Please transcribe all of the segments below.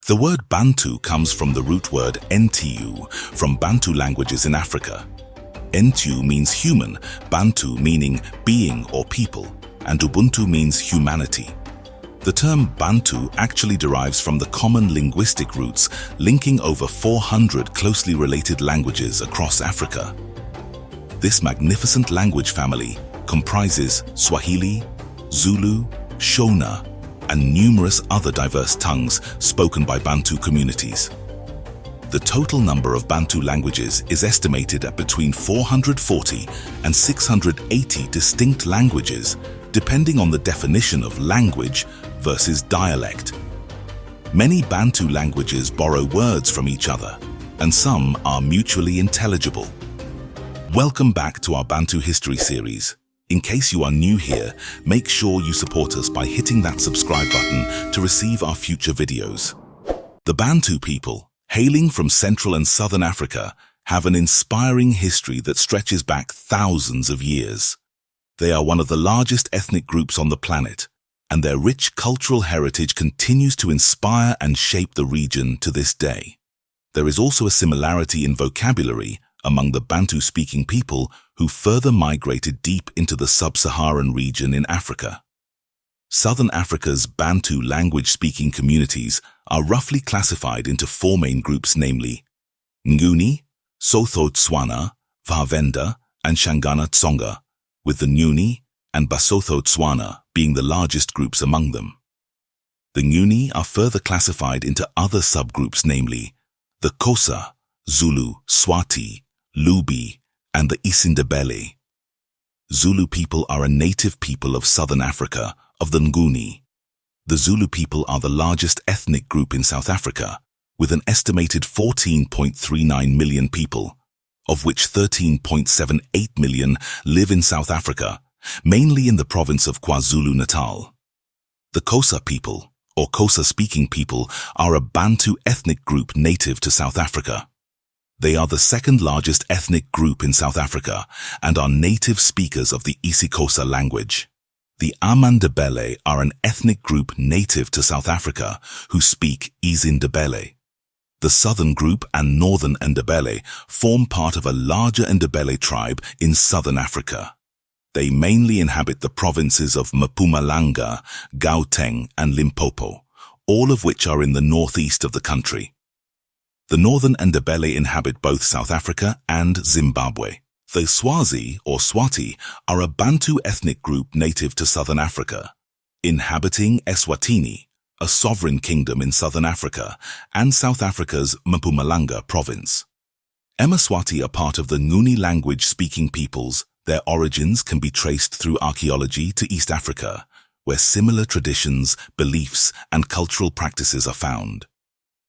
The word Bantu comes from the root word Ntu from Bantu languages in Africa. Ntu means human, Bantu meaning being or people, and Ubuntu means humanity. The term Bantu actually derives from the common linguistic roots linking over 400 closely related languages across Africa. This magnificent language family comprises Swahili, Zulu, Shona, and numerous other diverse tongues spoken by Bantu communities. The total number of Bantu languages is estimated at between 440 and 680 distinct languages, depending on the definition of language versus dialect. Many Bantu languages borrow words from each other, and some are mutually intelligible. Welcome back to our Bantu history series. In case you are new here, make sure you support us by hitting that subscribe button to receive our future videos. The Bantu people, hailing from Central and Southern Africa, have an inspiring history that stretches back thousands of years. They are one of the largest ethnic groups on the planet, and their rich cultural heritage continues to inspire and shape the region to this day. There is also a similarity in vocabulary among the Bantu-speaking people who further migrated deep into the Sub-Saharan region in Africa. Southern Africa's Bantu language-speaking communities are roughly classified into four main groups, namely Nguni, Sotho-Tswana, Vavenda, and Shangana-Tsonga, with the Nguni and Basotho-Tswana being the largest groups among them. The Nguni are further classified into other subgroups, namely the Xhosa, Zulu, Swati, Lubi, and the Isindebele. Zulu people are a native people of southern Africa, of the Nguni. The Zulu people are the largest ethnic group in South Africa, with an estimated 14.39 million people, of which 13.78 million live in South Africa, mainly in the province of KwaZulu-Natal. The Xhosa people, or Xhosa-speaking people, are a Bantu ethnic group native to South Africa. They are the second largest ethnic group in South Africa and are native speakers of the isiXhosa language. The Amandebele are an ethnic group native to South Africa who speak isiNdebele. The southern group and northern Ndebele form part of a larger Ndebele tribe in southern Africa. They mainly inhabit the provinces of Mpumalanga, Gauteng, and Limpopo, all of which are in the northeast of the country. The northern Ndebele inhabit both South Africa and Zimbabwe. The Swazi, or Swati, are a Bantu ethnic group native to southern Africa, inhabiting Eswatini, a sovereign kingdom in southern Africa, and South Africa's Mpumalanga province. Emaswati are part of the Nguni language-speaking peoples. Their origins can be traced through archaeology to East Africa, where similar traditions, beliefs, and cultural practices are found.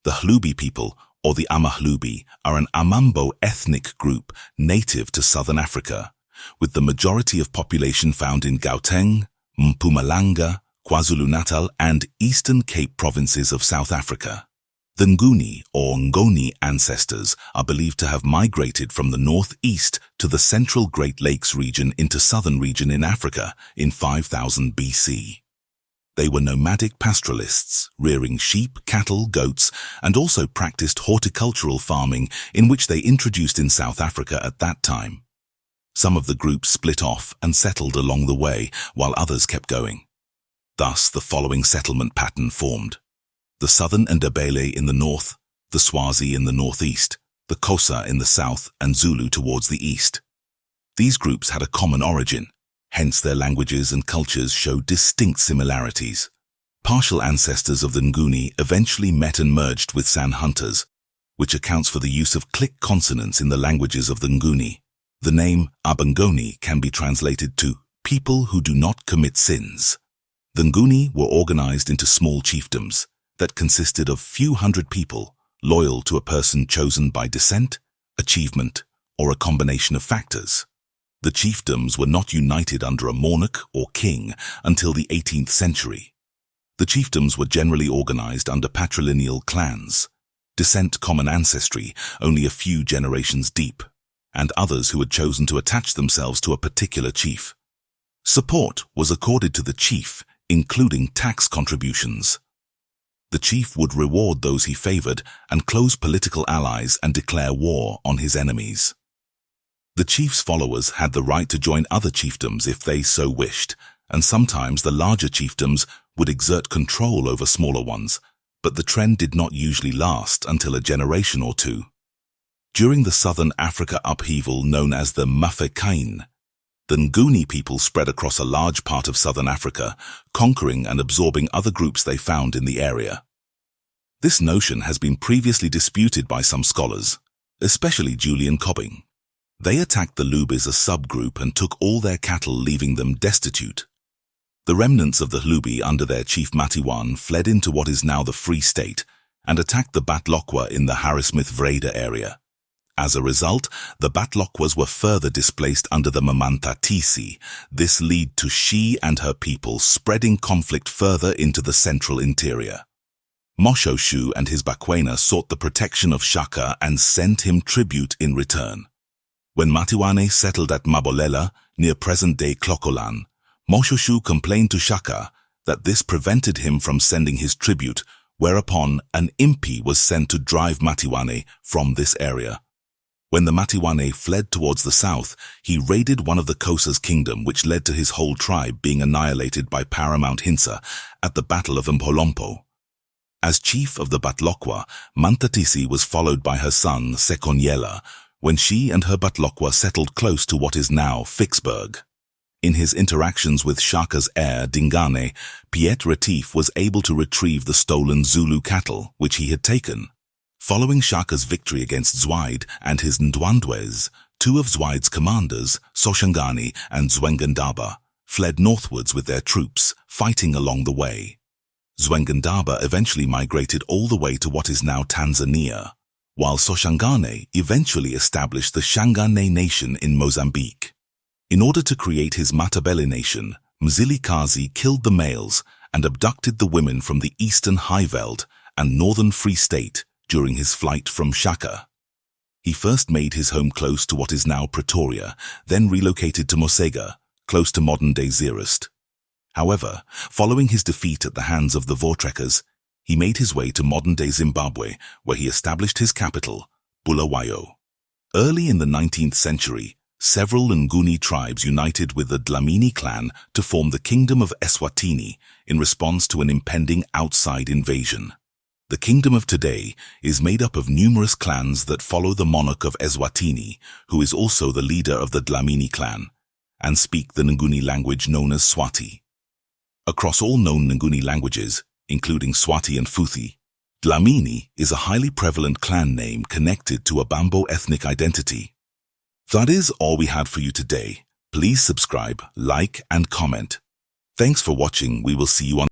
The Hlubi people, or the Amahlubi, are an Amambo ethnic group native to southern Africa, with the majority of population found in Gauteng, Mpumalanga, KwaZulu-Natal, and Eastern Cape provinces of South Africa. The Nguni, or Ngoni ancestors, are believed to have migrated from the northeast to the central Great Lakes region into southern region in Africa in 5000 BC. They were nomadic pastoralists, rearing sheep, cattle, goats, and also practiced horticultural farming, in which they introduced in South Africa at that time. Some of the groups split off and settled along the way, while others kept going. Thus, the following settlement pattern formed: the southern Ndebele in the north, the Swazi in the northeast, the Xhosa in the south, and Zulu towards the east. These groups had a common origin. Hence their languages and cultures show distinct similarities. Partial ancestors of the Nguni eventually met and merged with San hunters, which accounts for the use of click consonants in the languages of the Nguni. The name Abangoni can be translated to people who do not commit sins. The Nguni were organized into small chiefdoms that consisted of few hundred people, loyal to a person chosen by descent, achievement, or a combination of factors. The chiefdoms were not united under a monarch or king until the 18th century. The chiefdoms were generally organized under patrilineal clans, descent common ancestry only a few generations deep, and others who had chosen to attach themselves to a particular chief. Support was accorded to the chief, including tax contributions. The chief would reward those he favored and close political allies and declare war on his enemies. The chief's followers had the right to join other chiefdoms if they so wished, and sometimes the larger chiefdoms would exert control over smaller ones, but the trend did not usually last until a generation or two. During the Southern Africa upheaval known as the Mfecane, the Nguni people spread across a large part of southern Africa, conquering and absorbing other groups they found in the area. This notion has been previously disputed by some scholars, especially Julian Cobbing. They attacked the Lubis, a subgroup, and took all their cattle, leaving them destitute. The remnants of the Lubi under their chief Matiwan fled into what is now the Free State and attacked the Batlokwa in the Harrismith-Vreda area. As a result, the Batlokwas were further displaced under the Mamantatisi. This led to she and her people spreading conflict further into the central interior. Moshoshu and his Bakwena sought the protection of Shaka and sent him tribute in return. When Matiwane settled at Mabolela, near present-day Clocolan, Moshoshu complained to Shaka that this prevented him from sending his tribute, whereupon an impi was sent to drive Matiwane from this area. When the Matiwane fled towards the south, he raided one of the Kosa's kingdom, which led to his whole tribe being annihilated by Paramount Hinsa at the Battle of Mpolompo. As chief of the Batlokwa, Mantatisi was followed by her son Sekonyela, when she and her Batlokwa settled close to what is now Vicksburg. In his interactions with Shaka's heir, Dingane, Piet Retief was able to retrieve the stolen Zulu cattle, which he had taken. Following Shaka's victory against Zwaid and his Ndwandwes, two of Zwaid's commanders, Soshangani and Zwengendaba, fled northwards with their troops, fighting along the way. Zwengendaba eventually migrated all the way to what is now Tanzania, while Soshangane eventually established the Shangane nation in Mozambique. In order to create his Matabele nation, Mzilikazi killed the males and abducted the women from the eastern Highveld and northern Free State during his flight from Shaka. He first made his home close to what is now Pretoria, then relocated to Mosega, close to modern-day Zeerust. However, following his defeat at the hands of the Voortrekkers, he made his way to modern-day Zimbabwe, where he established his capital, Bulawayo. Early in the 19th century, several Nguni tribes united with the Dlamini clan to form the Kingdom of Eswatini in response to an impending outside invasion. The kingdom of today is made up of numerous clans that follow the monarch of Eswatini, who is also the leader of the Dlamini clan, and speak the Nguni language known as Swati. Across all known Nguni languages, including Swati and Futhi, Dlamini is a highly prevalent clan name connected to a Bambo ethnic identity. That is all we had for you today. Please subscribe, like, and comment. Thanks for watching. We will see you on